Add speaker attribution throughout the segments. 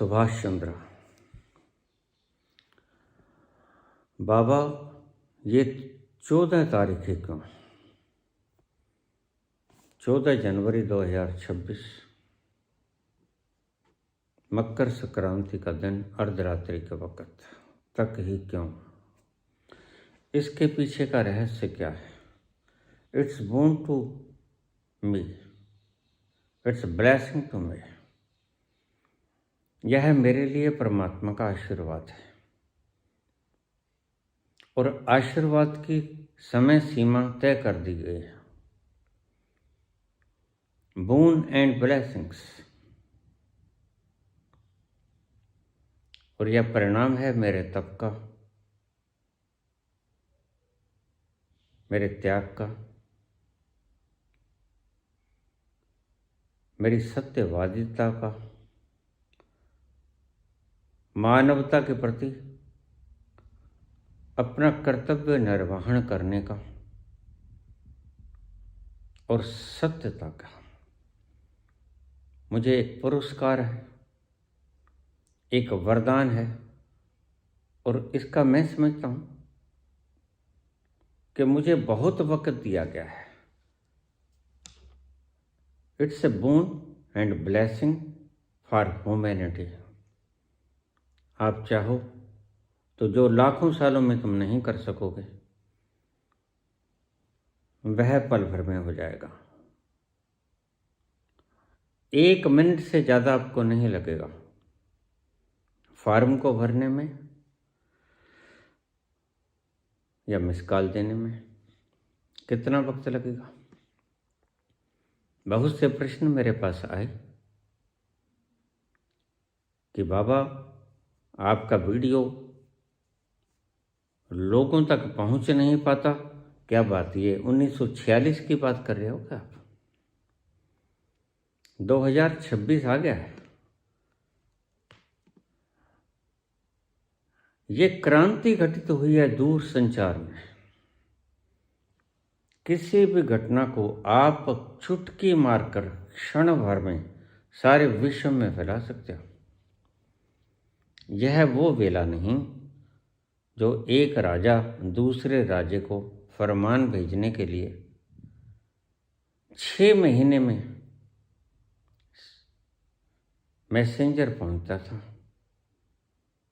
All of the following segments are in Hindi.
Speaker 1: सुभाष चंद्र। बाबा, ये 14 तारीख है क्यों? 14 जनवरी 2026 मकर संक्रांति का दिन, अर्धरात्रि के वक़्त तक ही क्यों? इसके पीछे का रहस्य क्या है? It's born to me, it's blessing to me. यह मेरे लिए परमात्मा का आशीर्वाद है और आशीर्वाद की समय सीमा तय कर दी गई है। बोन एंड ब्लेसिंग्स, और यह परिणाम है मेरे तप का, मेरे त्याग का, मेरी सत्यवादिता का, मानवता के प्रति अपना कर्तव्य निर्वहन करने का और सत्यता का। मुझे एक पुरस्कार है, एक वरदान है, और इसका मैं समझता हूँ कि मुझे बहुत वक्त दिया गया है। It's a bone and blessing for humanity. आप चाहो तो जो लाखों सालों में तुम नहीं कर सकोगे, वह पल भर में हो जाएगा। 1 मिनट से ज़्यादा आपको नहीं लगेगा फॉर्म को भरने में या मिस कॉल देने में। कितना वक्त लगेगा? बहुत से प्रश्न मेरे पास आए कि बाबा, आपका वीडियो लोगों तक पहुंच नहीं पाता, क्या बात? ये 1946 की बात कर रहे हो क्या आप? 2026 आ गया है। ये क्रांति घटित हुई है दूर संचार में। किसी भी घटना को आप चुटकी मारकर क्षण भर में सारे विश्व में फैला सकते हो। यह वो वेला नहीं जो एक राजा दूसरे राजे को फरमान भेजने के लिए 6 महीने में मैसेंजर पहुंचता था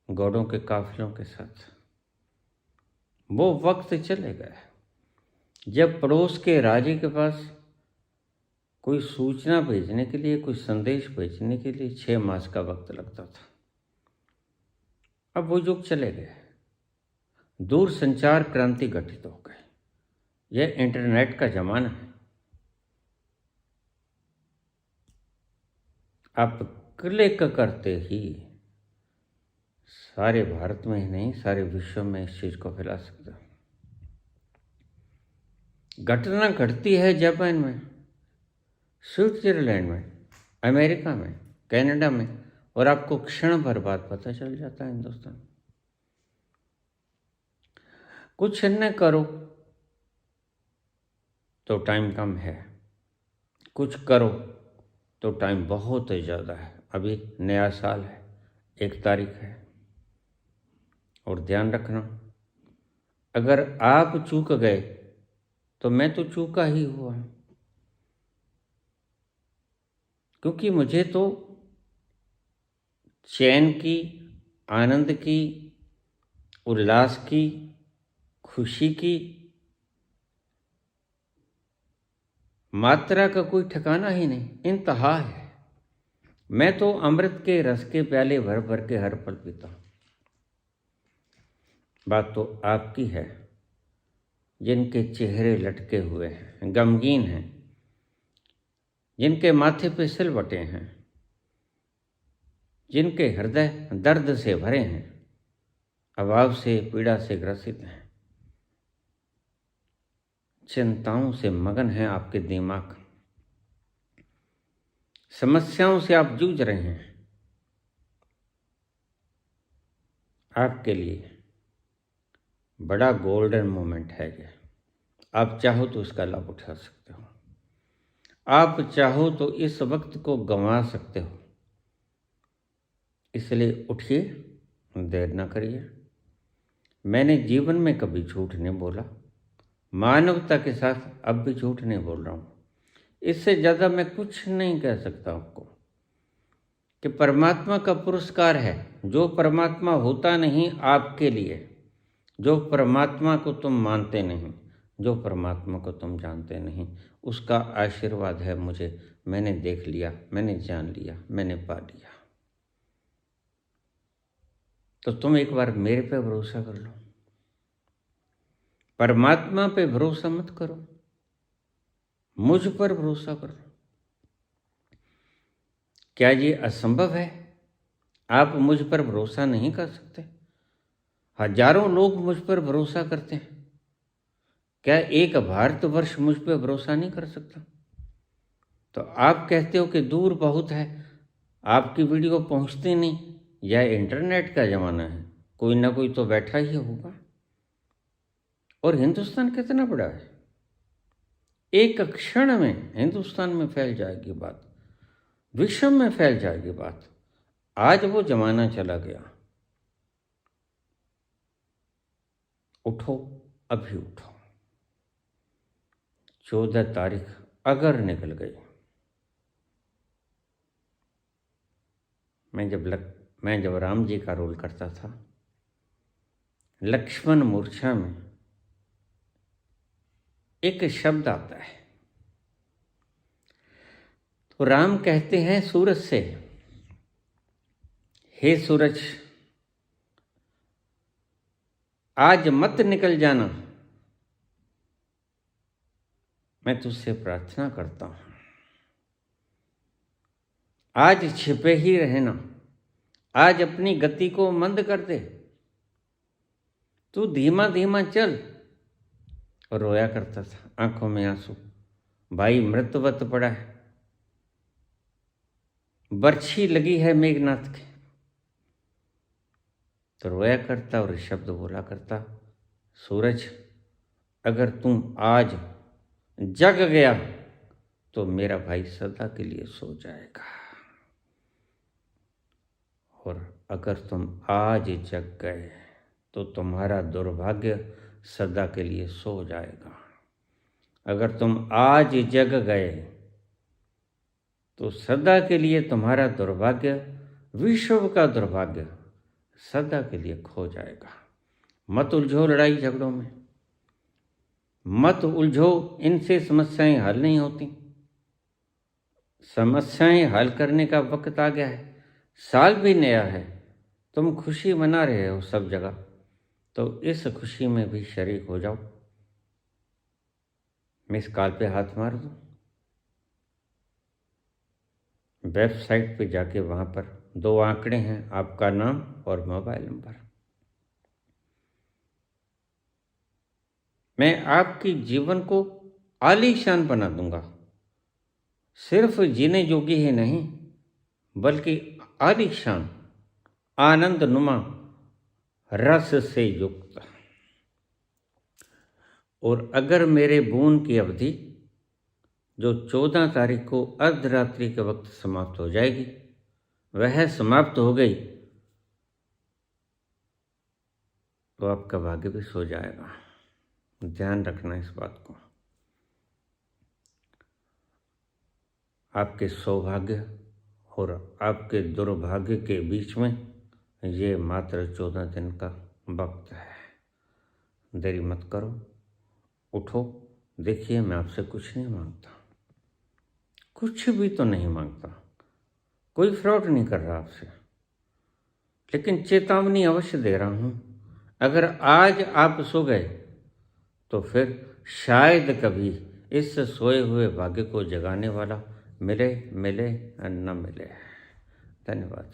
Speaker 1: घोड़ों के काफिलों के साथ। वो वक्त चले गए जब पड़ोस के राजे के पास कोई सूचना भेजने के लिए, कोई संदेश भेजने के लिए 6 मास का वक्त लगता था। अब वो युग चले गए। दूर संचार क्रांति घटित हो गई। यह इंटरनेट का जमाना है। आप क्लिक करते ही सारे भारत में ही नहीं, सारे विश्व में इस चीज को फैला सकते हो। घटना घटती है जापान में, स्विट्जरलैंड में, अमेरिका में, कनाडा में, और आपको क्षण भर बाद पता चल जाता है हिंदुस्तान में। कुछ न करो तो टाइम कम है, कुछ करो तो टाइम बहुत ज़्यादा है। अभी नया साल है, 1 तारीख है, और ध्यान रखना, अगर आप चूक गए तो मैं तो चूका ही हुआ, क्योंकि मुझे तो चैन की, आनंद की, उल्लास की, खुशी की मात्रा का कोई ठिकाना ही नहीं, इंतहा है। मैं तो अमृत के रस के प्याले भर भर के हर पल पीता हूं। बात तो आपकी है जिनके चेहरे लटके हुए हैं, गमगीन हैं, जिनके माथे पे सिलवटें हैं, जिनके हृदय दर्द से भरे हैं, अभाव से, पीड़ा से ग्रसित हैं, चिंताओं से मगन है आपके दिमाग, समस्याओं से आप जूझ रहे हैं। आपके लिए बड़ा गोल्डन मोमेंट है ये। आप चाहो तो इसका लाभ उठा सकते हो। आप चाहो तो इस वक्त को गंवा सकते हो। इसलिए उठिए, देर ना करिए। मैंने जीवन में कभी झूठ नहीं बोला, मानवता के साथ अब भी झूठ नहीं बोल रहा हूँ। इससे ज़्यादा मैं कुछ नहीं कह सकता आपको कि परमात्मा का पुरस्कार है। जो परमात्मा होता नहीं आपके लिए, जो परमात्मा को तुम मानते नहीं, जो परमात्मा को तुम जानते नहीं, उसका आशीर्वाद है मुझे। मैंने देख लिया, मैंने जान लिया, मैंने पा लिया। तो तुम एक बार मेरे पे भरोसा कर लो, परमात्मा पे भरोसा मत करो, मुझ पर भरोसा करो। क्या ये असंभव है? आप मुझ पर भरोसा नहीं कर सकते? हजारों लोग मुझ पर भरोसा करते हैं, क्या एक भारतवर्ष मुझ पर भरोसा नहीं कर सकता? तो आप कहते हो कि दूर बहुत है, आपकी वीडियो पहुंचती नहीं। यह इंटरनेट का ज़माना है, कोई ना कोई तो बैठा ही होगा। और हिंदुस्तान कितना बड़ा है, एक क्षण में हिंदुस्तान में फैल जाएगी बात, विश्व में फैल जाएगी बात। आज वो ज़माना चला गया। उठो, अभी उठो। 14 तारीख अगर निकल गई, मैं जब राम जी का रोल करता था, लक्ष्मण मूर्छा में एक शब्द आता है, तो राम कहते हैं सूरज से, हे सूरज आज मत निकल जाना, मैं तुझसे प्रार्थना करता हूं, आज छिपे ही रहना, आज अपनी गति को मंद कर दे, तू धीमा धीमा चल। और रोया करता था, आंखों में आंसू, भाई मृतवत पड़ा है, बर्छी लगी है मेघनाथ के। तो रोया करता और शब्द बोला करता, सूरज अगर तुम आज जग गया तो मेरा भाई सदा के लिए सो जाएगा, और अगर तुम आज जग गए तो तुम्हारा दुर्भाग्य सदा के लिए सो जाएगा। अगर तुम आज जग गए तो सदा के लिए तुम्हारा दुर्भाग्य, विश्व का दुर्भाग्य सदा के लिए खो जाएगा। मत उलझो लड़ाई झगड़ों में, मत उलझो, इनसे समस्याएं हल नहीं होती। समस्याएं हल करने का वक्त आ गया है, साल भी नया है, तुम खुशी मना रहे हो सब जगह, तो इस खुशी में भी शरीक हो जाओ। मिस कॉल पे हाथ मार दो, वेबसाइट पे जाके वहाँ पर 2 आंकड़े हैं, आपका नाम और मोबाइल नंबर। मैं आपकी जीवन को आलीशान बना दूंगा, सिर्फ जीने जोगी ही नहीं बल्कि आलीशान, आनंद नुमा, रस से युक्त। और अगर मेरे बोन की अवधि जो 14 तारीख को अर्धरात्रि के वक्त समाप्त हो जाएगी, वह समाप्त हो गई तो आपका भाग्य भी सो जाएगा। ध्यान रखना इस बात को। आपके सौभाग्य और आपके दुर्भाग्य के बीच में ये मात्र 14 दिन का वक्त है। देरी मत करो, उठो। देखिए, मैं आपसे कुछ नहीं मांगता, कुछ भी तो नहीं मांगता, कोई फ्रॉड नहीं कर रहा आपसे, लेकिन चेतावनी अवश्य दे रहा हूँ। अगर आज आप सो गए तो फिर शायद कभी इस सोए हुए भाग्य को जगाने वाला मिले या न मिले। धन्यवाद।